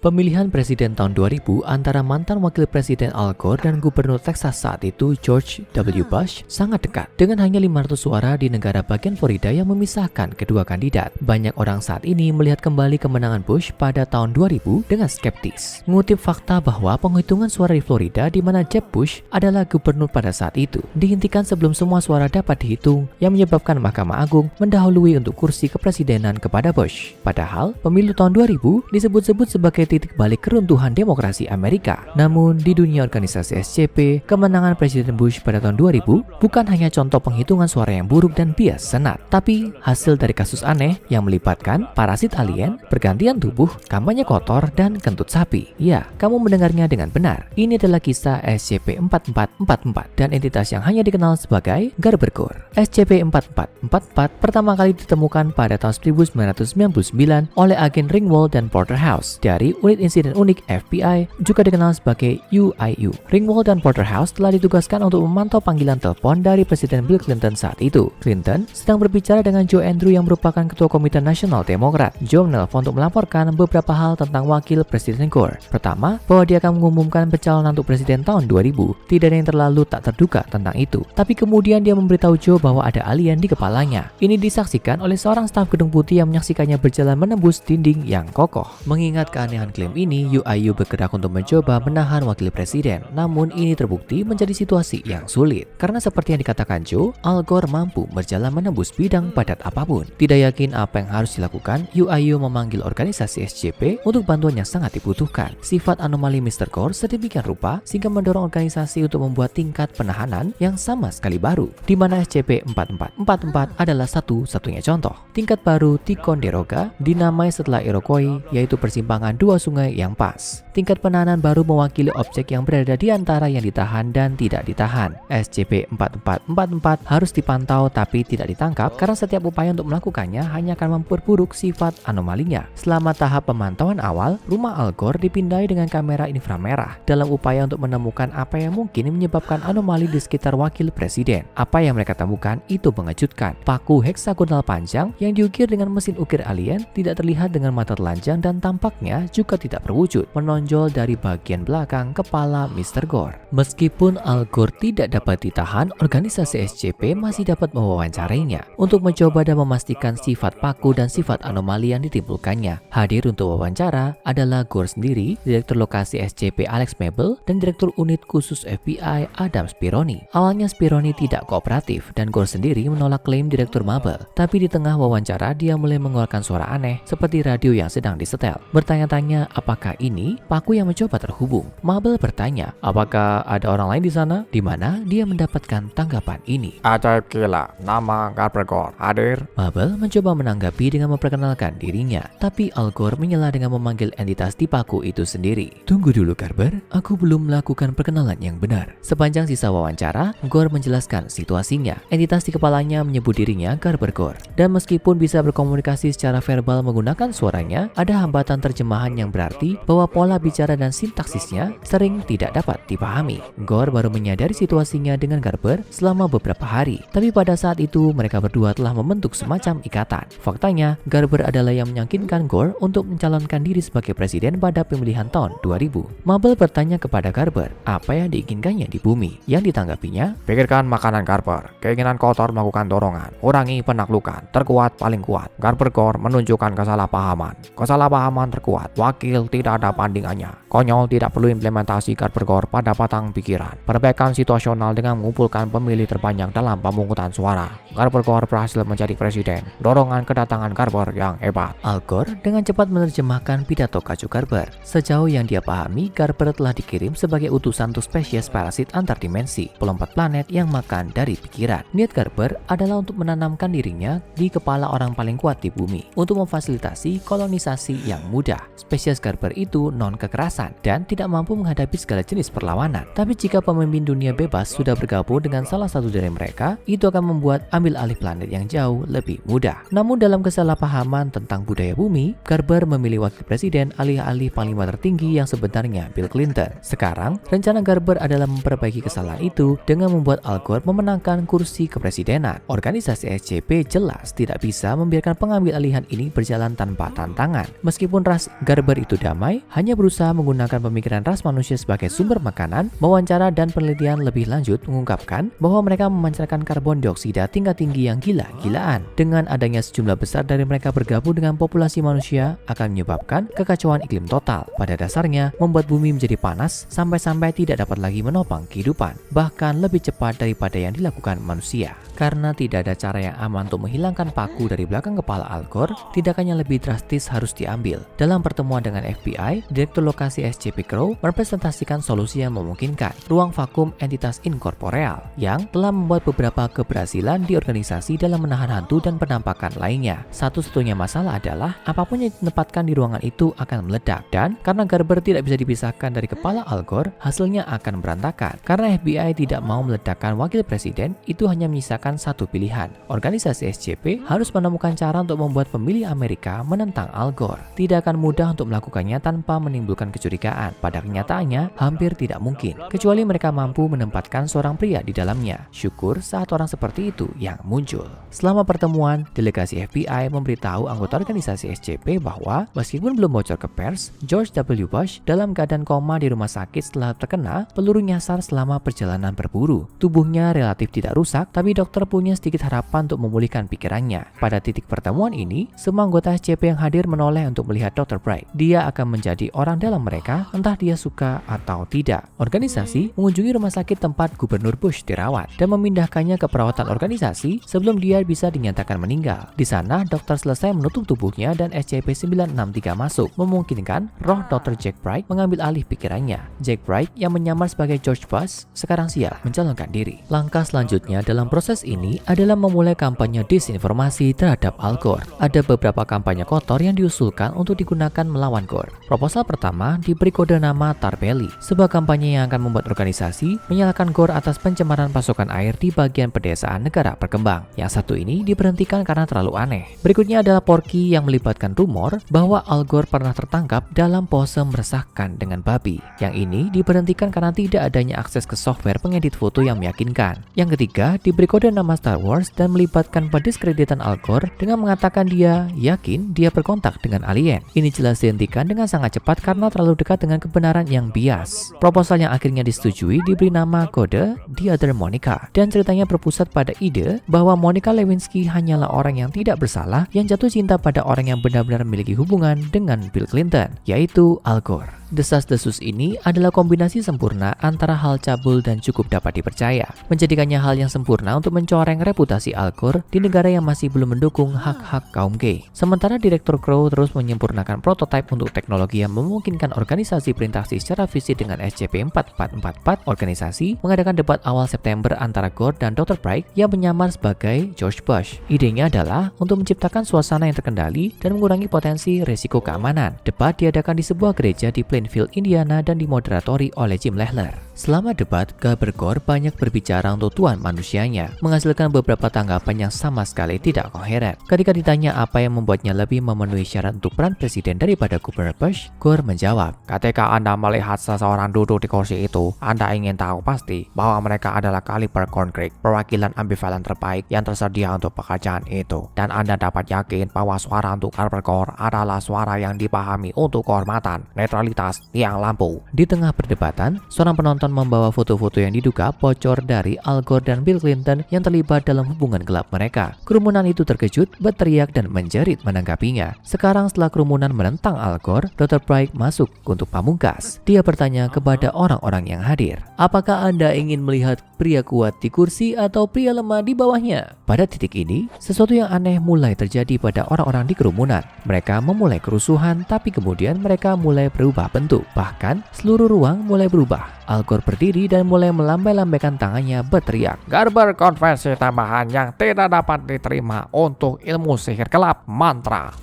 Pemilihan presiden tahun 2000 antara mantan wakil presiden Al Gore dan gubernur Texas saat itu George W. Bush sangat dekat. Dengan hanya 500 suara di negara bagian Florida yang memisahkan kedua kandidat. Banyak orang saat ini melihat kembali kemenangan Bush pada tahun 2000 dengan skeptis. Mengutip fakta bahwa penghitungan suara di Florida di mana Jeb Bush adalah gubernur pada saat itu dihentikan sebelum semua suara dapat dihitung, yang menyebabkan Mahkamah Agung mendahului untuk kursi kepresidenan kepada Bush. Padahal pemilu tahun 2000 disebut-sebut sebagai titik balik keruntuhan demokrasi Amerika. Namun di dunia organisasi SJP, kemenangan Presiden Bush pada tahun 2000 bukan hanya contoh penghitungan suara yang buruk dan bias Senat, tapi hasil dari kasus aneh yang melibatkan parasit alien, pergantian tubuh, kampanye kotor, dan kentut sapi. Ya, kamu mendengarnya dengan benar. Ini adalah kisah SCP-4444 dan entitas yang hanya dikenal sebagai Garber Core. SCP-4444 pertama kali ditemukan pada tahun 1999 oleh agen Ringwald dan Porterhouse dari Unit Insiden Unik FBI, juga dikenal sebagai UIU. Ringwald dan Porterhouse telah ditugaskan untuk memantau panggilan telepon dari Presiden Bill Clinton saat itu. Clinton sedang berbicara dengan Joe Andrew yang merupakan Ketua Komite Nasional Demokrat. Joe menelpon untuk melaporkan beberapa hal tentang wakil Presiden Gore. Pertama, bahwa dia akan mengumumkan pencalonan untuk presiden tahun 2000. Tidak ada yang terlalu tak terduga tentang itu. Tapi kemudian dia memberitahu Joe bahwa ada alien di kepalanya. Ini disaksikan oleh seorang staf Gedung Putih yang menyaksikannya berjalan menembus dinding yang kokoh. Mengingat keanehan klaim ini, UIU bergerak untuk mencoba menahan wakil presiden. Namun ini terbukti menjadi situasi yang sulit. Karena seperti yang dikatakan Joe, Al Gore mampu berjalan menembus bidang padat apapun. Tidak yakin apa yang harus dilakukan, UIU memanggil organisasi SJP untuk bantuan yang sangat dibutuhkan. Sifat anomali Mr. Gore sedemikian rupa sehingga mendorong organisasi untuk membuat tingkat penahanan yang sama sekali baru, di mana SCP-4444 adalah satu-satunya contoh. Tingkat baru Ticonderoga dinamai setelah Iroquois, yaitu persimpangan dua sungai yang pas. Tingkat penahanan baru mewakili objek yang berada di antara yang ditahan dan tidak ditahan. SCP-4444 harus dipantau tapi tidak ditangkap karena setiap upaya untuk melakukannya hanya akan memperburuk sifat anomalinya. Selama tahap pemantauan awal, rumah Al Gore dipindai dengan kamera inframerah dalam upaya untuk menemukan apa yang mungkin menyebabkan anomali di sekitar wakil presiden. Apa yang mereka temukan itu mengejutkan. Paku heksagonal panjang yang diukir dengan mesin ukir alien tidak terlihat dengan mata telanjang dan tampaknya juga tidak berwujud, menonjol dari bagian belakang kepala Mr. Gore. Meskipun Al Gore tidak dapat ditahan, organisasi SJP masih dapat mewawancarainya untuk mencoba dan memastikan sifat paku dan sifat anomali yang ditimbulkannya. Hadir untuk wawancara adalah Gore sendiri, Direktur Lokasi SJP Alex Mabel, dan Direktur Unit Khusus FBI Adam Spironi. Awalnya Spironi tidak kooperatif dan Gore sendiri menolak klaim Direktur Mabel. Tapi di tengah wawancara dia mulai mengeluarkan suara aneh seperti radio yang sedang disetel. Bertanya-tanya apakah ini paku yang mencoba terhubung. Mabel bertanya apakah ada orang lain di sana, di mana dia mendapatkan tanggapan ini. Ajaib gila, nama Garber Gore hadir. Mabel mencoba menanggapi dengan memperkenalkan dirinya, tapi Al Gore menyela dengan memanggil entitas di paku itu sendiri. Tunggu dulu Garber, aku belum melakukan perkenalan yang benar. Sepanjang sisa wawancara, Gore menjelaskan situasinya. Entitas di kepalanya menyebut dirinya Garber Gore, dan meskipun bisa berkomunikasi secara verbal menggunakan suaranya, ada hambatan terjemahan yang berarti bahwa pola bicara dan sintaksisnya sering tidak dapat dipahami. Gore baru menyadari situasinya dengan Garber selama beberapa hari, tapi pada saat itu mereka berdua telah membentuk semacam ikatan. Faktanya, Garber adalah yang meyakinkan Gore untuk mencalonkan diri sebagai presiden pada pemilihan tahun 2000. Mabel bertanya kepada Garber apa yang diinginkannya di bumi. Yang ditanggapinya, pikirkan makanan Garber, keinginan kotor melakukan dorongan, kurangi penaklukan, terkuat paling kuat. Garber Gore menunjukkan kesalahpahaman terkuat, wakil tidak ada bandingannya. Konyol tidak perlu implementasi Garber Gore pada batang pikiran. Perbaikan situasional dengan mengumpulkan pemilih terbanyak dalam pemungutan suara. Garber Gore berhasil menjadi presiden. Dorongan kedatangan Garber yang hebat. Al Gore dengan cepat menerjemahkan pidato Kacu Garber. Sejauh yang dia pahami, Garber telah dikirim sebagai utusan untuk spesies parasit antar dimensi, pelompat planet yang makan dari pikiran. Niat Garber adalah untuk menanamkan dirinya di kepala orang paling kuat di bumi untuk memfasilitasi kolonisasi yang mudah. Spesies Garber itu non-kekerasan dan tidak mampu menghadapi segala jenis perlawanan. Tapi jika pemimpin dunia bebas sudah bergabung dengan salah satu dari mereka, itu akan membuat ambil alih planet yang jauh lebih mudah. Namun dalam kesalahpahaman tentang budaya bumi, Garber memilih wakil presiden alih-alih panglima tertinggi yang sebenarnya Bill Clinton. Sekarang, rencana Garber adalah memperbaiki kesalahan itu dengan membuat Al Gore memenangkan kursi kepresidenan. Organisasi SJP jelas tidak bisa membiarkan pengambil alihan ini berjalan tanpa tantangan. Meskipun ras Garber Garber itu damai, hanya berusaha menggunakan pemikiran ras manusia sebagai sumber makanan. Wawancara dan penelitian lebih lanjut mengungkapkan bahwa mereka memancarkan karbon dioksida tingkat tinggi yang gila-gilaan. Dengan adanya sejumlah besar dari mereka bergabung dengan populasi manusia akan menyebabkan kekacauan iklim total. Pada dasarnya, membuat bumi menjadi panas sampai-sampai tidak dapat lagi menopang kehidupan, bahkan lebih cepat daripada yang dilakukan manusia. Karena tidak ada cara yang aman untuk menghilangkan paku dari belakang kepala Al Gore, tindakan yang lebih drastis harus diambil. Dalam pertemuan dengan FBI, Direktur Lokasi SCP Crow merepresentasikan solusi yang memungkinkan, ruang vakum entitas inkorporeal, yang telah membuat beberapa keberhasilan di organisasi dalam menahan hantu dan penampakan lainnya. Satu-satunya masalah adalah, apapun yang ditempatkan di ruangan itu akan meledak, dan karena Garber tidak bisa dipisahkan dari kepala Al Gore, hasilnya akan berantakan. Karena FBI tidak mau meledakkan wakil presiden, itu hanya menyisakan satu pilihan. Organisasi SCP harus menemukan cara untuk membuat pemilih Amerika menentang Al Gore. Tidak akan mudah untuk melakukannya tanpa menimbulkan kecurigaan. Pada kenyataannya, hampir tidak mungkin, kecuali mereka mampu menempatkan seorang pria di dalamnya. Syukur saat orang seperti itu yang muncul. Selama pertemuan, delegasi FBI memberitahu anggota organisasi SCP bahwa meskipun belum bocor ke pers, George W. Bush dalam keadaan koma di rumah sakit setelah terkena peluru nyasar selama perjalanan berburu. Tubuhnya relatif tidak rusak, tapi dokter punya sedikit harapan untuk memulihkan pikirannya. Pada titik pertemuan ini, semua anggota SCP yang hadir menoleh untuk melihat Dr. Bright. Dia akan menjadi orang dalam mereka, entah dia suka atau tidak. Organisasi mengunjungi rumah sakit tempat Gubernur Bush dirawat dan memindahkannya ke perawatan organisasi sebelum dia bisa dinyatakan meninggal. Di sana, dokter selesai menutup tubuhnya dan SCP-963 masuk, memungkinkan roh Dr. Jack Bright mengambil alih pikirannya. Jack Bright yang menyamar sebagai George Bush sekarang siap mencalonkan diri. Langkah selanjutnya dalam proses ini adalah memulai kampanye disinformasi terhadap Al Gore. Ada beberapa kampanye kotor yang diusulkan untuk digunakan melawan Gore. Proposal pertama diberi kode nama Tar Belly, sebuah kampanye yang akan membuat organisasi menyalahkan Gore atas pencemaran pasokan air di bagian pedesaan negara berkembang. Yang satu ini diberhentikan karena terlalu aneh. Berikutnya adalah Porky yang melibatkan rumor bahwa Al Gore pernah tertangkap dalam pose meresahkan dengan babi. Yang ini diberhentikan karena tidak adanya akses ke software pengedit foto yang meyakinkan. Yang ketiga diberi kode nama Star Wars dan melibatkan pendiskreditan Al Gore dengan mengatakan dia yakin dia berkontak dengan alien. Ini jelas dihentikan dengan sangat cepat karena terlalu dekat dengan kebenaran yang bias. Proposal yang akhirnya disetujui diberi nama kode The Other Monica, dan ceritanya berpusat pada ide bahwa Monica Lewinsky hanyalah orang yang tidak bersalah yang jatuh cinta pada orang yang benar-benar memiliki hubungan dengan Bill Clinton, yaitu Al Gore. Desas-desus ini adalah kombinasi sempurna antara hal cabul dan cukup dapat dipercaya, menjadikannya hal yang sempurna untuk mencoreng reputasi Al Gore di negara yang masih belum mendukung hak-hak kaum gay. Sementara Direktur Crow terus menyempurnakan prototipe untuk teknologi yang memungkinkan organisasi berinteraksi secara fisik dengan SCP-4444, organisasi mengadakan debat awal September antara Gore dan Dr. Bright yang menyamar sebagai George Bush. Idenya adalah untuk menciptakan suasana yang terkendali dan mengurangi potensi risiko keamanan. Debat diadakan di sebuah gereja di Plainfield, Indiana dan dimoderatori oleh Jim Lehler. Selama debat, Garber Gore banyak berbicara untuk tuan manusianya, menghasilkan beberapa tanggapan yang sama sekali tidak koheren. Ketika ditanya apa yang membuatnya lebih memenuhi syarat untuk peran presiden daripada Gubernur Bush, Gore menjawab, ketika Anda melihat seseorang duduk di kursi itu, Anda ingin tahu pasti bahwa mereka adalah kaliber konkret, perwakilan ambivalen terbaik yang tersedia untuk pekerjaan itu. Dan Anda dapat yakin bahwa suara untuk Garber Gore adalah suara yang dipahami untuk kehormatan, netralitas, tiang lampu. Di tengah perdebatan, seorang penonton membawa foto-foto yang diduga bocor dari Al Gore dan Bill Clinton yang terlibat dalam hubungan gelap mereka. Kerumunan itu terkejut, berteriak dan menjerit menanggapinya. Sekarang setelah kerumunan menentang Al Gore, Dr. Bright masuk untuk pamungkas. Dia bertanya kepada orang-orang yang hadir, apakah Anda ingin melihat pria kuat di kursi atau pria lemah di bawahnya? Pada titik ini, sesuatu yang aneh mulai terjadi pada orang-orang di kerumunan. Mereka memulai kerusuhan, tapi kemudian mereka mulai berubah bentuk. Bahkan, seluruh ruang mulai berubah. Al Gore berdiri dan mulai melambai-lambaikan tangannya berteriak, Garber konvensi tambahan yang tidak dapat diterima untuk ilmu sihir gelap, mantra.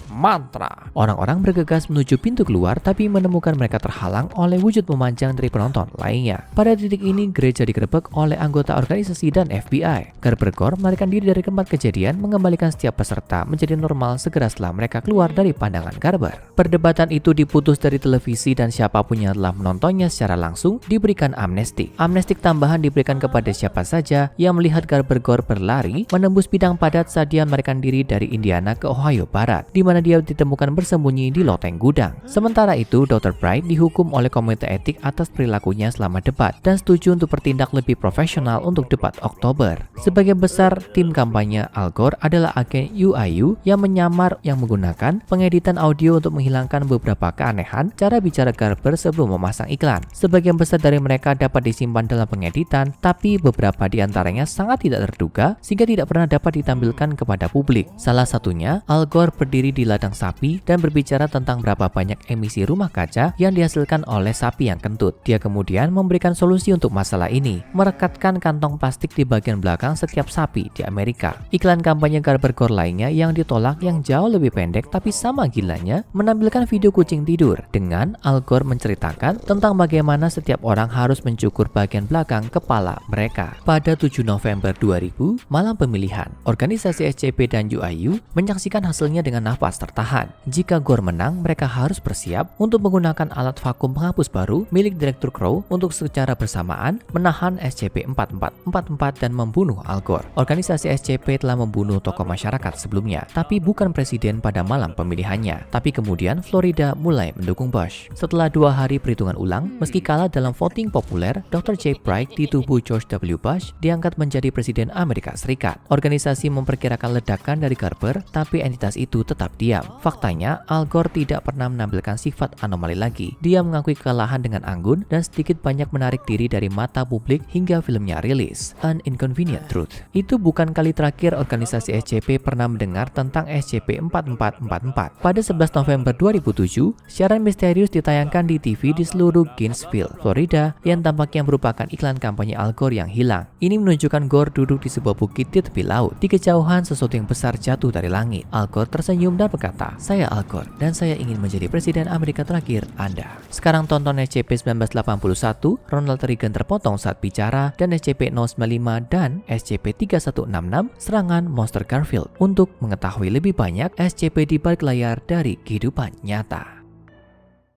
Orang-orang bergegas menuju pintu keluar tapi menemukan mereka terhalang oleh wujud memanjang dari penonton lainnya. Pada titik ini gereja digerebek oleh anggota organisasi dan FBI. Garber Gore melarikan diri dari tempat kejadian, mengembalikan setiap peserta menjadi normal segera setelah mereka keluar dari pandangan Garber. Perdebatan itu diputus dari televisi dan siapapun yang telah menontonnya secara langsung diberi memberikan amnesti. Amnesti tambahan diberikan kepada siapa saja yang melihat Garber Gore berlari menembus bidang padat saat dia melarikan diri dari Indiana ke Ohio Barat, di mana dia ditemukan bersembunyi di loteng gudang. Sementara itu, Dr. Bright dihukum oleh komite etik atas perilakunya selama debat dan setuju untuk bertindak lebih profesional untuk debat Oktober. Sebagian besar tim kampanye Al Gore adalah agen UIU yang menyamar yang menggunakan pengeditan audio untuk menghilangkan beberapa keanehan cara bicara Garber sebelum memasang iklan. Sebagian besar dari mereka dapat disimpan dalam pengeditan, tapi beberapa di antaranya sangat tidak terduga sehingga tidak pernah dapat ditampilkan kepada publik. Salah satunya, Al Gore berdiri di ladang sapi dan berbicara tentang berapa banyak emisi rumah kaca yang dihasilkan oleh sapi yang kentut. Dia kemudian memberikan solusi untuk masalah ini, merekatkan kantong plastik di bagian belakang setiap sapi di Amerika. Iklan kampanye Garber Gore lainnya yang ditolak yang jauh lebih pendek tapi sama gilanya menampilkan video kucing tidur dengan Al Gore menceritakan tentang bagaimana setiap orang harus mencukur bagian belakang kepala mereka. Pada 7 November 2000, malam pemilihan, organisasi SCP dan UIU menyaksikan hasilnya dengan nafas tertahan. Jika Gore menang, mereka harus bersiap untuk menggunakan alat vakum penghapus baru milik Direktur Crow untuk secara bersamaan menahan SCP-4444 dan membunuh Al Gore. Organisasi SCP telah membunuh tokoh masyarakat sebelumnya, tapi bukan presiden pada malam pemilihannya. Tapi kemudian Florida mulai mendukung Bush. Setelah 2 hari perhitungan ulang, meski kalah dalam voting populer, Dr. J. Bright di tubuh George W. Bush diangkat menjadi Presiden Amerika Serikat. Organisasi memperkirakan ledakan dari Garber, tapi entitas itu tetap diam. Faktanya, Al Gore tidak pernah menampilkan sifat anomali lagi. Dia mengakui kekalahan dengan anggun dan sedikit banyak menarik diri dari mata publik hingga filmnya rilis. An Inconvenient Truth. Itu bukan kali terakhir organisasi SCP pernah mendengar tentang SCP-4444. Pada 11 November 2007, siaran misterius ditayangkan di TV di seluruh Gainesville, Florida, yang tampaknya merupakan iklan kampanye Al Gore yang hilang. Ini menunjukkan Gore duduk di sebuah bukit di tepi laut. Di kejauhan, sesuatu yang besar jatuh dari langit. Al Gore tersenyum dan berkata, "Saya Al Gore, dan saya ingin menjadi Presiden Amerika terakhir Anda." Sekarang tonton SCP-1981, Ronald Reagan terpotong saat bicara, dan SCP-095 dan SCP-3166, serangan monster Garfield, untuk mengetahui lebih banyak SCP di balik layar dari kehidupan nyata.